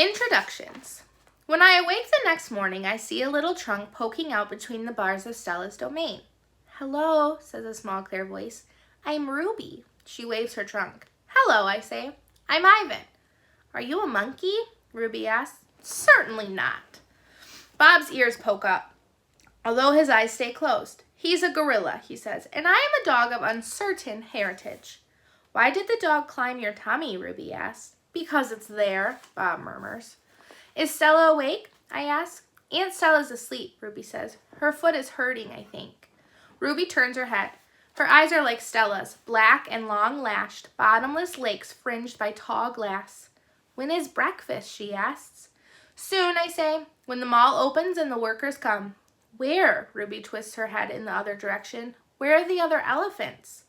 Introductions. When I awake the next morning, I see a little trunk poking out between the bars of Stella's domain. "Hello," says a small, clear voice. "I'm Ruby." She waves her trunk. "Hello," I say. "I'm Ivan." "Are you a monkey?" Ruby asks. "Certainly not." Bob's ears poke up, although his eyes stay closed. "He's a gorilla," he says, "and I am a dog of uncertain heritage." "Why did the dog climb your tummy?" Ruby asks. "Because it's there," Bob murmurs. "Is Stella awake?" I ask. "Aunt Stella's asleep," Ruby says. "Her foot is hurting, I think." Ruby turns her head. Her eyes are like Stella's, black and long-lashed, bottomless lakes fringed by tall glass. "When is breakfast?" she asks. "Soon," I say, "when the mall opens and the workers come." "Where?" Ruby twists her head in the other direction. "Where are the other elephants?"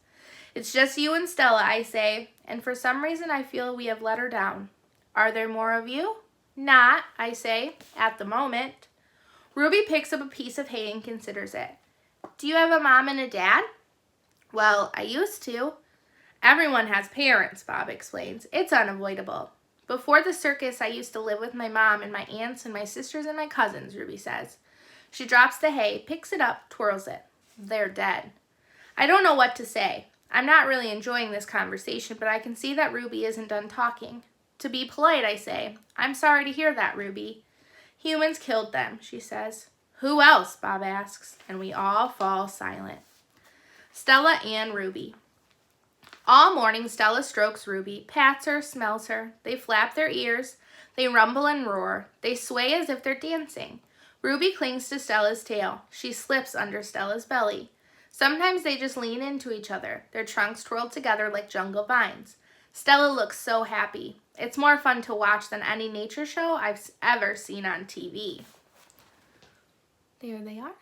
"It's just you and Stella," I say, and for some reason I feel we have let her down. "Are there more of you?" "Not," I say, "at the moment." Ruby picks up a piece of hay and considers it. "Do you have a mom and a dad?" "Well, I used to." "Everyone has parents," Bob explains. "It's unavoidable." "Before the circus, I used to live with my mom and my aunts and my sisters and my cousins," Ruby says. She drops the hay, picks it up, twirls it. "They're dead." I don't know what to say. I'm not really enjoying this conversation, but I can see that Ruby isn't done talking. To be polite, I say, "I'm sorry to hear that, Ruby." "Humans killed them," she says. "Who else?" Bob asks, and we all fall silent. Stella and Ruby. All morning, Stella strokes Ruby, pats her, smells her. They flap their ears. They rumble and roar. They sway as if they're dancing. Ruby clings to Stella's tail. She slips under Stella's belly. Sometimes they just lean into each other, their trunks twirled together like jungle vines. Stella looks so happy. It's more fun to watch than any nature show I've ever seen on TV. There they are.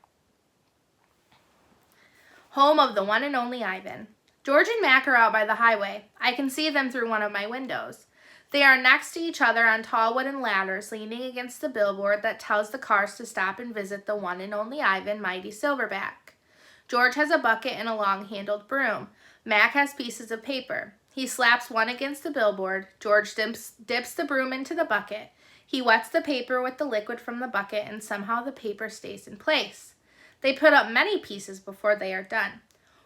Home of the one and only Ivan. George and Mac are out by the highway. I can see them through one of my windows. They are next to each other on tall wooden ladders, leaning against the billboard that tells the cars to stop and visit the one and only Ivan, Mighty Silverback. George has a bucket and a long-handled broom. Mac has pieces of paper. He slaps one against the billboard. George dips the broom into the bucket. He wets the paper with the liquid from the bucket, and somehow the paper stays in place. They put up many pieces before they are done.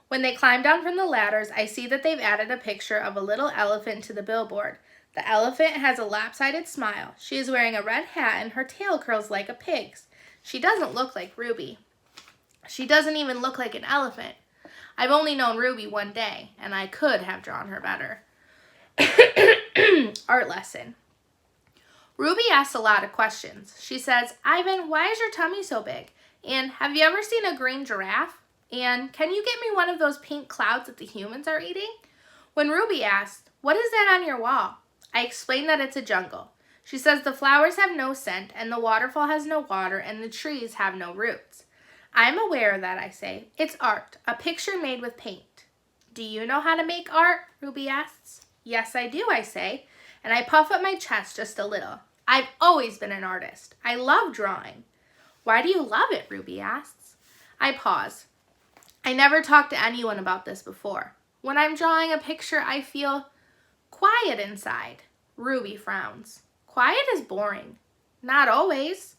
When they climb down from the ladders, I see that they've added a picture of a little elephant to the billboard. The elephant has a lopsided smile. She is wearing a red hat, and her tail curls like a pig's. She doesn't look like Ruby. She doesn't even look like an elephant. I've only known Ruby one day, and I could have drawn her better. Art lesson. Ruby asks a lot of questions. She says, "Ivan, why is your tummy so big? And have you ever seen a green giraffe? And can you get me one of those pink clouds that the humans are eating?" When Ruby asked, "What is that on your wall?" I explain that it's a jungle. She says the flowers have no scent, and the waterfall has no water, and the trees have no roots. I'm aware of that, I say. It's art, a picture made with paint. "Do you know how to make art?" Ruby asks. "Yes, I do," I say, and I puff up my chest just a little. I've always been an artist. I love drawing. "Why do you love it?" Ruby asks. I pause. I never talked to anyone about this before. When I'm drawing a picture, I feel quiet inside. Ruby frowns. "Quiet is boring." "Not always."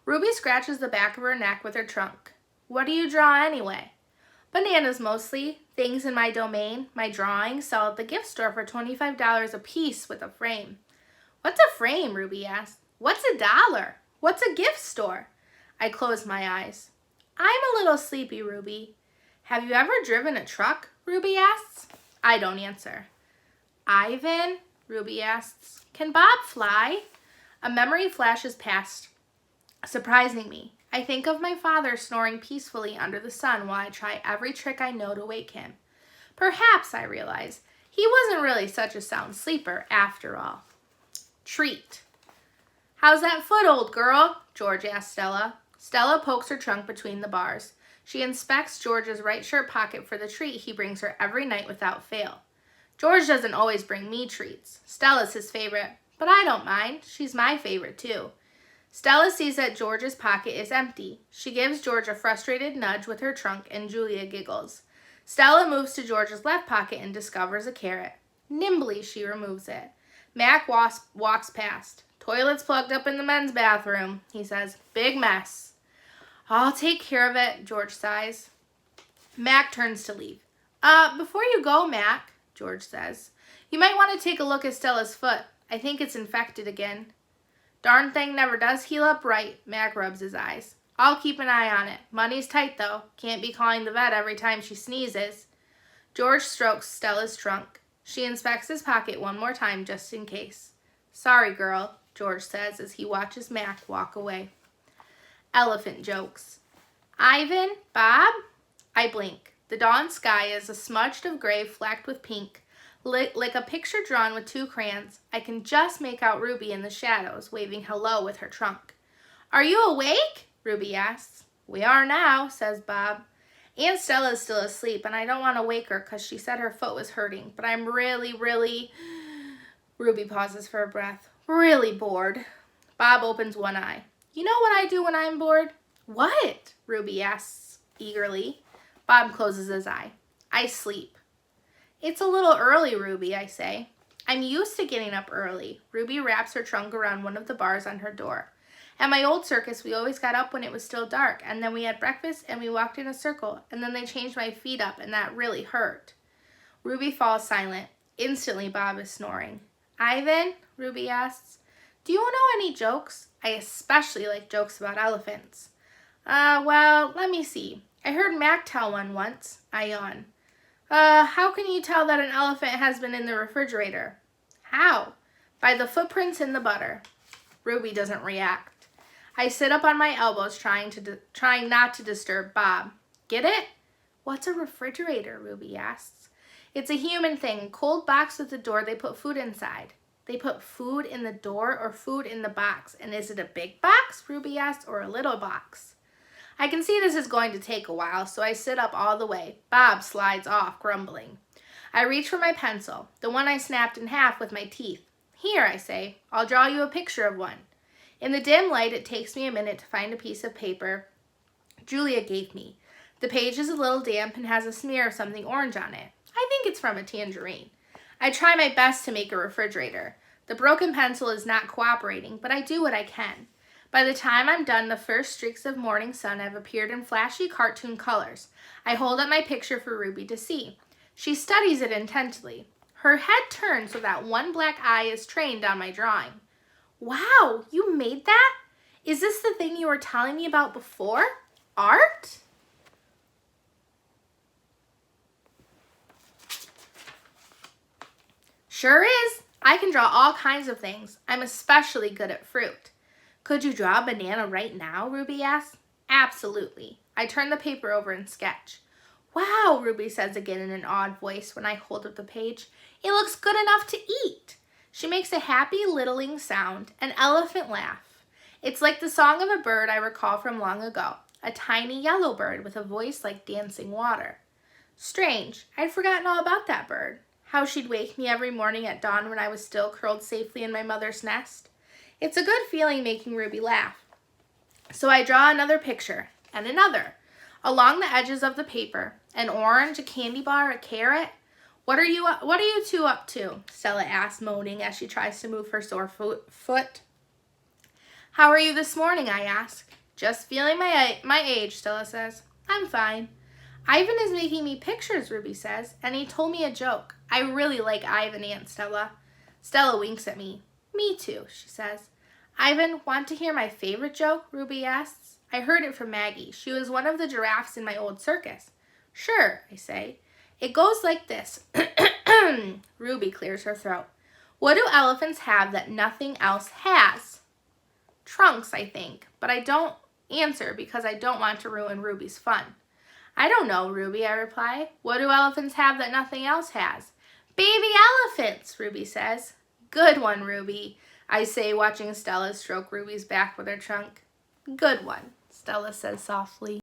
Ruby scratches the back of her neck with her trunk. "What do you draw anyway?" "Bananas mostly. Things in my domain. My drawings sell at the gift store for $25 a piece with a frame." "What's a frame?" Ruby asks. "What's $1? What's a gift store?" I close my eyes. "I'm a little sleepy, Ruby." "Have you ever driven a truck?" Ruby asks. I don't answer. "Ivan," Ruby asks, "can Bob fly?" A memory flashes past, surprising me. I think of my father snoring peacefully under the sun while I try every trick I know to wake him. Perhaps, I realize, he wasn't really such a sound sleeper after all. Treat. "How's that foot, old girl?" George asks Stella. Stella pokes her trunk between the bars. She inspects George's right shirt pocket for the treat he brings her every night without fail. George doesn't always bring me treats. Stella's his favorite, but I don't mind. She's my favorite too. Stella sees that George's pocket is empty. She gives George a frustrated nudge with her trunk, and Julia giggles. Stella moves to George's left pocket and discovers a carrot. Nimbly, she removes it. Mac walks past. Toilet's plugged up in the men's bathroom, he says. Big mess. I'll take care of it, George sighs. Mac turns to leave. Before you go, Mac, George says, you might want to take a look at Stella's foot. I think it's infected again. Darn thing never does heal up right, Mac rubs his eyes. I'll keep an eye on it. Money's tight, though. Can't be calling the vet every time she sneezes. George strokes Stella's trunk. She inspects his pocket one more time just in case. Sorry, girl, George says as he watches Mac walk away. Elephant jokes. Ivan, Bob? I blink. The dawn sky is a smudge of gray flecked with pink. Like a picture drawn with two crayons, I can just make out Ruby in the shadows, waving hello with her trunk. Are you awake? Ruby asks. We are now, says Bob. Aunt Stella's still asleep, and I don't want to wake her because she said her foot was hurting, but I'm really, Ruby pauses for a breath. Really bored. Bob opens one eye. You know what I do when I'm bored? What? Ruby asks eagerly. Bob closes his eye. I sleep. It's a little early, Ruby, I say. I'm used to getting up early. Ruby wraps her trunk around one of the bars on her door. At my old circus, we always got up when it was still dark, and then we had breakfast and we walked in a circle, and then they changed my feet up, and that really hurt. Ruby falls silent. Instantly, Bob is snoring. Ivan, Ruby asks, do you know any jokes? I especially like jokes about elephants. Well, let me see. I heard Mac tell one once. I yawn. How can you tell that an elephant has been in the refrigerator? How? By the footprints in the butter. Ruby doesn't react. I sit up on my elbows trying not to disturb Bob. Get it? What's a refrigerator? Ruby asks. It's a human thing, cold box with a door they put food inside. They put food in the door or food in the box. And is it a big box? Ruby asks, or a little box? I can see this is going to take a while, so I sit up all the way. Bob slides off, grumbling. I reach for my pencil, the one I snapped in half with my teeth. Here, I say, I'll draw you a picture of one. In the dim light, it takes me a minute to find a piece of paper Julia gave me. The page is a little damp and has a smear of something orange on it. I think it's from a tangerine. I try my best to make a refrigerator. The broken pencil is not cooperating, but I do what I can. By the time I'm done, the first streaks of morning sun have appeared in flashy cartoon colors. I hold up my picture for Ruby to see. She studies it intently. Her head turns so that one black eye is trained on my drawing. Wow, you made that? Is this the thing you were telling me about before? Art? Sure is. I can draw all kinds of things. I'm especially good at fruit. Could you draw a banana right now? Ruby asks. Absolutely. I turn the paper over and sketch. Wow, Ruby says again in an odd voice when I hold up the page. It looks good enough to eat. She makes a happy littling sound, an elephant laugh. It's like the song of a bird I recall from long ago, a tiny yellow bird with a voice like dancing water. Strange, I'd forgotten all about that bird. How she'd wake me every morning at dawn when I was still curled safely in my mother's nest. It's a good feeling making Ruby laugh. So I draw another picture, and another. Along the edges of the paper, an orange, a candy bar, a carrot. What are you two up to? Stella asks, moaning as she tries to move her sore foot. How are you this morning? I ask. Just feeling my age, Stella says. I'm fine. Ivan is making me pictures, Ruby says, and he told me a joke. I really like Ivan, Aunt Stella. Stella winks at me. Me too, she says. Ivan, want to hear my favorite joke? Ruby asks. I heard it from Maggie. She was one of the giraffes in my old circus. Sure, I say. It goes like this. Ruby clears her throat. What do elephants have that nothing else has? Trunks, I think, but I don't answer because I don't want to ruin Ruby's fun. I don't know, Ruby, I reply. What do elephants have that nothing else has? Baby elephants, Ruby says. Good one, Ruby, I say, watching Stella stroke Ruby's back with her trunk. Good one, Stella says softly.